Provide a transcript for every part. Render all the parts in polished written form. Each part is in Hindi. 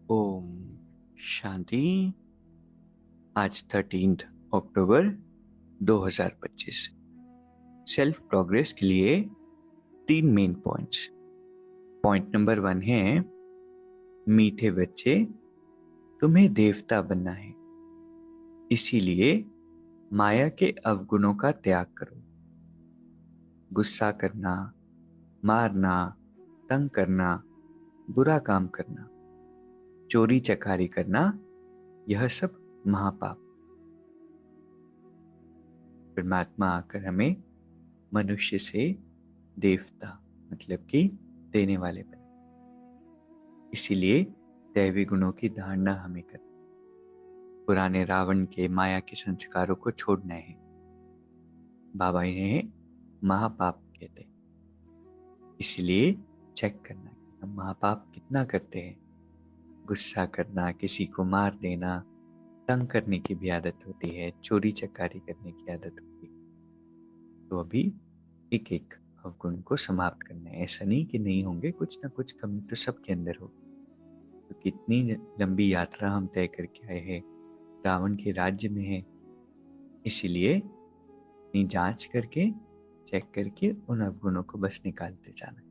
ओम शांति। आज 13 अक्टूबर 2025। सेल्फ प्रोग्रेस के लिए 3 मेन पॉइंट्स। पॉइंट नंबर 1 है, मीठे बच्चे, तुम्हें देवता बनना है, इसीलिए माया के अवगुणों का त्याग करो। गुस्सा करना, मारना, तंग करना, बुरा काम करना, चोरी चकारी करना, यह सब महापाप। परमात्मा आकर हमें मनुष्य से देवता मतलब कि देने वाले बने, इसीलिए दैवी गुणों की धारणा हमें करनी। पुराने रावण के माया के संस्कारों को छोड़ना है। बाबा इन्हें महापाप कहते हैं, इसलिए चेक करना कि हम महापाप कितना करते हैं। गुस्सा करना, किसी को मार देना, तंग करने की भी आदत होती है, चोरी चकारी करने की आदत होती है। तो अभी एक एक अवगुण को समाप्त करना है। ऐसा नहीं कि नहीं होंगे, कुछ ना कुछ कमी तो सबके अंदर होगी। तो कितनी लंबी यात्रा हम तय करके आए हैं, रावण के राज्य में है, इसीलिए अपनी जांच करके चेक करके उन अवगुणों को बस निकालते जाना।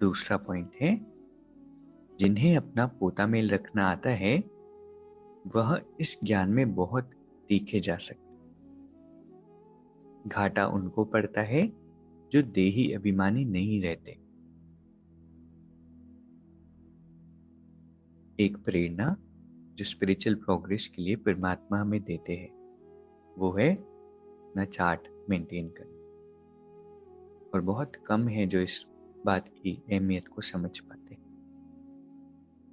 दूसरा पॉइंट है, जिन्हें अपना पोता मेल रखना आता है वह इस ज्ञान में बहुत तीखे जा सकते। घाटा उनको पड़ता है जो देही अभिमानी नहीं रहते। एक प्रेरणा जो स्पिरिचुअल प्रोग्रेस के लिए परमात्मा हमें देते हैं वो है अपना चार्ट मेंटेन करना, और बहुत कम है जो इस बात की अहमियत को समझ पाते हैं।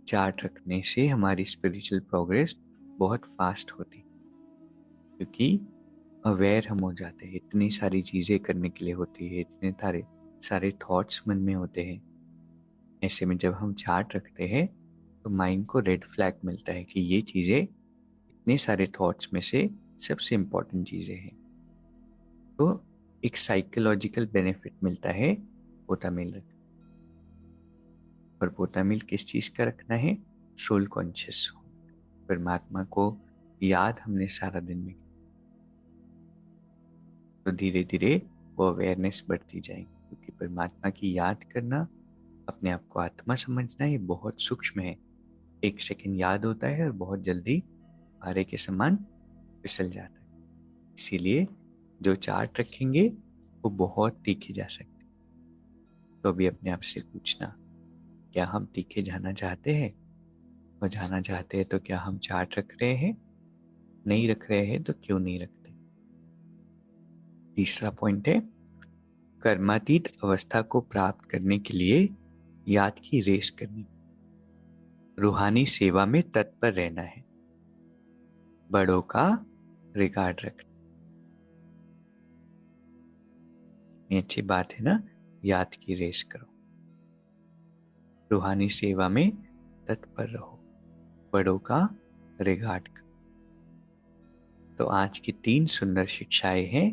चार्ट रखने से हमारी स्पिरिचुअल प्रोग्रेस बहुत फास्ट होती, क्योंकि अवेयर हम हो जाते हैं। इतनी सारी चीज़ें करने के लिए होती है, इतने सारे थॉट्स मन में होते हैं। ऐसे में जब हम चार्ट रखते हैं तो माइंड को रेड फ्लैग मिलता है कि ये चीज़ें इतने सारे थॉट्स में से सबसे इम्पॉर्टेंट चीज़ें हैं। तो एक साइकोलॉजिकल बेनिफिट मिलता है पोता मेल रखने। और पोता मेल किस चीज़ का रखना है? सोल कॉन्शियस हो, परमात्मा को याद हमने सारा दिन में, तो धीरे धीरे वो अवेयरनेस बढ़ती जाएगी। क्योंकि परमात्मा की याद करना, अपने आप को आत्मा समझना, ये बहुत सूक्ष्म है। एक सेकंड याद होता है और बहुत जल्दी पारे के समान फिसल जाता है। इसीलिए जो चार्ट रखेंगे वो बहुत तीखे जा सकते हैं। तो अभी अपने आप से पूछना, क्या हम तीखे जाना चाहते हैं? और जाना चाहते हैं तो क्या हम चार्ट रख रहे हैं? नहीं रख रहे हैं तो क्यों नहीं रखते? तीसरा पॉइंट है, कर्मातीत अवस्था को प्राप्त करने के लिए याद की रेस करनी, रूहानी सेवा में तत्पर रहना है, बड़ों का रिगार्ड रखना। ये अच्छी बात है ना, याद की रेस करो, रूहानी सेवा में तत्पर रहो, बड़ों का रिगार्ड करो। तो आज की 3 सुंदर शिक्षाएं हैं।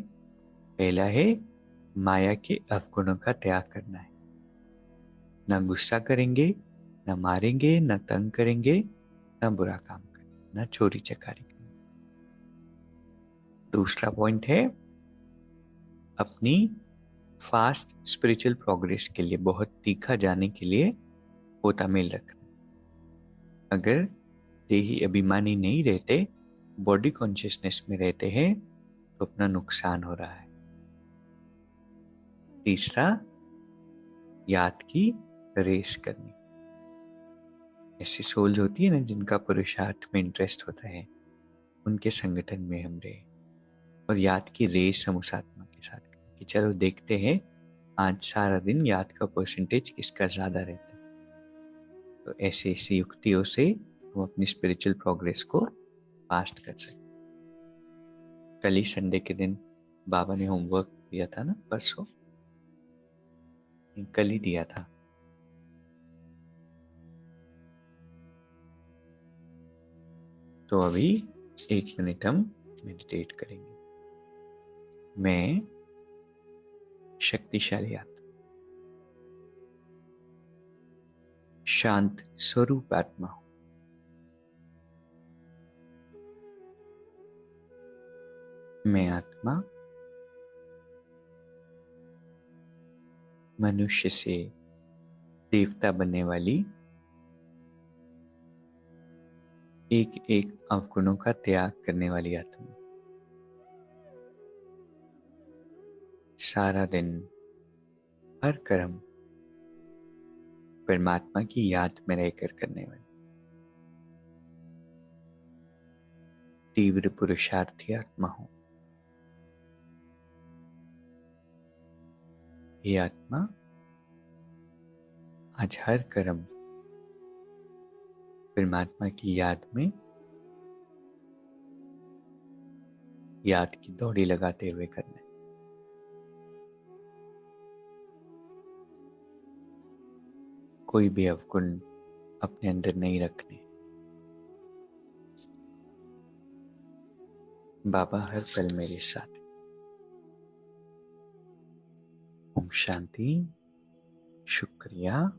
पहला है, माया के अवगुणों का त्याग करना है। ना गुस्सा करेंगे, ना मारेंगे, ना तंग करेंगे, ना बुरा काम करेंगे, ना चोरी चकारी करेंगे। दूसरा पॉइंट है, अपनी फास्ट स्पिरिचुअल प्रोग्रेस के लिए, बहुत तीखा जाने के लिए पोता मेल रखना। अगर देही अभिमानी नहीं रहते, बॉडी कॉन्शियसनेस में रहते हैं, तो अपना नुकसान हो रहा है। तीसरा, याद की रेस करनी। ऐसी सोल्स होती है ना जिनका पुरुषार्थ में इंटरेस्ट होता है, उनके संगठन में हम रहे, और याद की रेस हम उस आत्मा के साथ करें कि चलो देखते हैं आज सारा दिन याद का परसेंटेज किसका ज्यादा रहता है। तो ऐसे ऐसी युक्तियों से हम अपनी स्पिरिचुअल प्रोग्रेस को फास्ट कर सकते। कल ही संडे के दिन बाबा ने होमवर्क दिया था ना, परसों, कल ही दिया था। तो अभी 1 मिनट हम मेडिटेट करेंगे। मैं शक्तिशाली आत्मा, शांत स्वरूप आत्मा हूं। मैं आत्मा मनुष्य से देवता बनने वाली एक एक अवगुणों का त्याग करने वाली आत्मा। सारा दिन हर कर्म परमात्मा की याद में रहकर करने वाली तीव्र पुरुषार्थी आत्मा हूं। ये आत्मा आज हर कर्म परमात्मा की याद की दौड़ी लगाते हुए करना है। कोई भी अवगुण अपने अंदर नहीं रखने। बाबा हर पल मेरे साथ। ओम शांति। शुक्रिया।